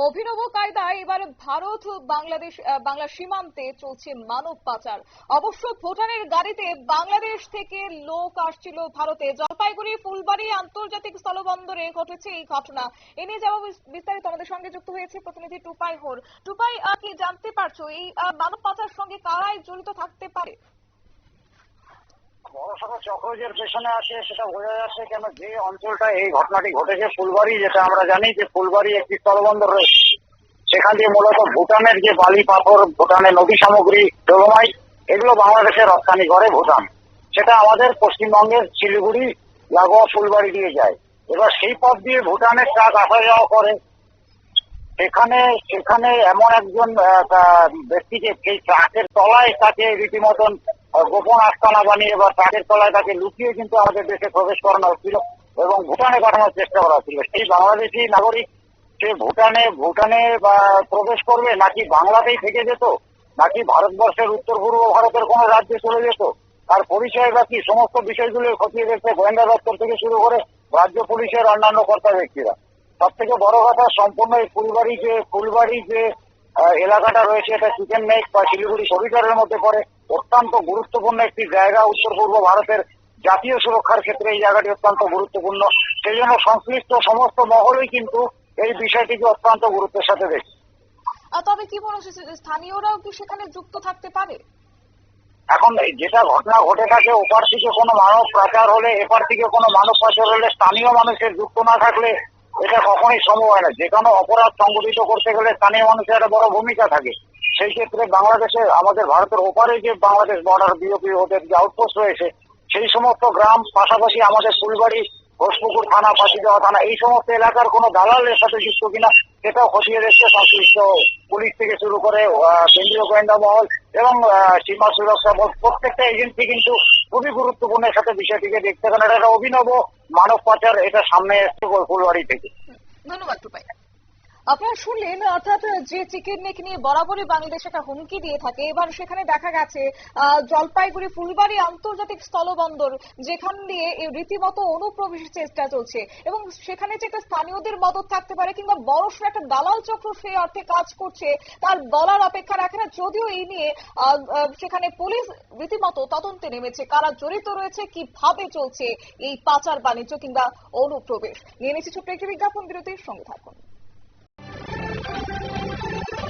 অভিনব কায়দায় এবার ভারত বাংলাদেশ বাংলা সীমান্তে চলছে মানব পাচার। অবশ্য ভুটানের গাড়িতে বাংলাদেশ থেকে লোক আসছিল ভারতে। জলপাইগুড়ি ফুলবাড়ি আন্তর্জাতিক স্থলবন্দরে ঘটেছে এই ঘটনা। এ নিয়ে যাবো বিস্তারিত, আমাদের সঙ্গে যুক্ত হয়েছে প্রতিনিধি টুপাই হোর। টুপাই, কি জানতে পারছো এই মানব পাচার সঙ্গে কারাই জড়িত থাকতে পারে? বড়সড় চক্রের পেছনে আছে সেটা বোঝা যাচ্ছে, কেন যে অঞ্চলটা এই ঘটনাটি ঘটেছে ফুলবাড়ি, যেটা আমরা জানি যে ফুলবাড়ি একটি স্থলবন্দর রয়েছে, সেখান দিয়ে মূলত ভুটানের যে বালি পাথর, ভুটানের নদী সামগ্রী, ডোলোমাইট, এগুলো বাংলাদেশে রপ্তানি করে ভুটান। সেটা আমাদের পশ্চিমবঙ্গের শিলিগুড়ি লাগোয়া ফুলবাড়ি দিয়ে যায়। এবার সেই পথ দিয়ে ভুটানের ট্রাক আসা যাওয়া করে। সেখানে সেখানে এমন একজন ব্যক্তিকে সেই ট্রাকের তলায় তাকে রীতিমতন গোপন আস্তানা বানিয়ে বা ট্রাকের তলায় তাকে লুকিয়ে কিন্তু আমাদের দেশে প্রবেশ করানো হচ্ছিল এবং ভুটানে পাঠানোর চেষ্টা করা হচ্ছিল। সেই বাংলাদেশি নাগরিক সে ভুটানে প্রবেশ করবে, নাকি বাংলাতেই থেকে যেত, নাকি ভারতবর্ষের উত্তর পূর্ব ভারতের কোন রাজ্যে চলে যেত, তার পরিচয় বা কি, সমস্ত বিষয়গুলো খতিয়ে দেখতে গোয়েন্দা দপ্তর থেকে শুরু করে রাজ্য পুলিশের অন্যান্য কর্তা ব্যক্তিরা। সব থেকে বড় কথা, সম্পূর্ণ এই ফুলবাড়ি যে এলাকাটা রয়েছে, এটা চিকেন নেক বা শিলিগুড়ি সবিচারের মধ্যে পড়ে। অত্যন্ত গুরুত্বপূর্ণ একটি জায়গা, উত্তর পূর্ব ভারতের জাতীয় সুরক্ষার ক্ষেত্রে এই জায়গাটি অত্যন্ত গুরুত্বপূর্ণ। সেই জন্য সংশ্লিষ্ট সমস্ত মহলই কিন্তু এই বিষয়টিকে অত্যন্ত গুরুত্বের সাথে দেখে। তবে কি মনে হচ্ছে, স্থানীয়রাও কি সেখানে যুক্ত থাকতে পারে? এখন যেটা ঘটনা ঘটে থাকে, ওপার থেকে কোনো মানব পাচার হলে, এপার থেকে কোনো মানব পাচার হলে স্থানীয় মানুষের যুক্ত না থাকলে এটা কখনোই সম্ভব হয় না। যে কোনো অপরাধ সংগঠিত করতে গেলে স্থানীয় মানুষের একটা বড় ভূমিকা থাকে। সেই ক্ষেত্রে বাংলাদেশে, আমাদের ভারতের ওপারে যে বাংলাদেশ বর্ডার বিওপি ওদের যে আউটপোস্ট রয়েছে, সেই সমস্ত গ্রাম, পাশাপাশি আমাদের ফুলবাড়ি, ঘোষপুকুর থানা, পাশিদেওয়া থানা, এই সমস্ত এলাকার কোনো দালালের সাথে যুক্ত কিনা সেটাও খতিয়ে দেখছে সংশ্লিষ্ট পুলিশ থেকে শুরু করে কেন্দ্রীয় গোয়েন্দা মহল এবং সীমা সুরক্ষা বোর্ড, প্রত্যেকটা এজেন্সি কিন্তু খুবই গুরুত্বপূর্ণের সাথে বিষয়টিকে দেখতে। কারণ এটা একটা অভিনব মানব পাচার, এটা সামনে এসছে ফুলবাড়ি থেকে। ধন্যবাদ টুপাই। আপনারা শুনলেন, অর্থাৎ যে চিকেন নেক নিয়ে বরাবরই বাংলাদেশ একটা হুমকি দিয়ে থাকে, এবার সেখানে দেখা গেছে জলপাইগুড়ি ফুলবাড়ি আন্তর্জাতিক স্থলবন্দর, যেখান দিয়ে রীতিমতো অনুপ্রবেশের চেষ্টা চলছে এবং সেখানে যে একটা স্থানীয়দের মদত থাকতে পারে কিংবা বড়সড় একটা দালাল চক্র সেই অর্থে কাজ করছে তার বলার অপেক্ষা রাখে না। যদিও এই নিয়ে সেখানে পুলিশ রীতিমতো তদন্তে নেমেছে, কারা জড়িত রয়েছে, কিভাবে চলছে এই পাচার বাণিজ্য কিংবা অনুপ্রবেশ। নিয়ে নিচ্ছি ছোট্ট একটি বিজ্ঞাপন বিরতির, সঙ্গে থাকুন।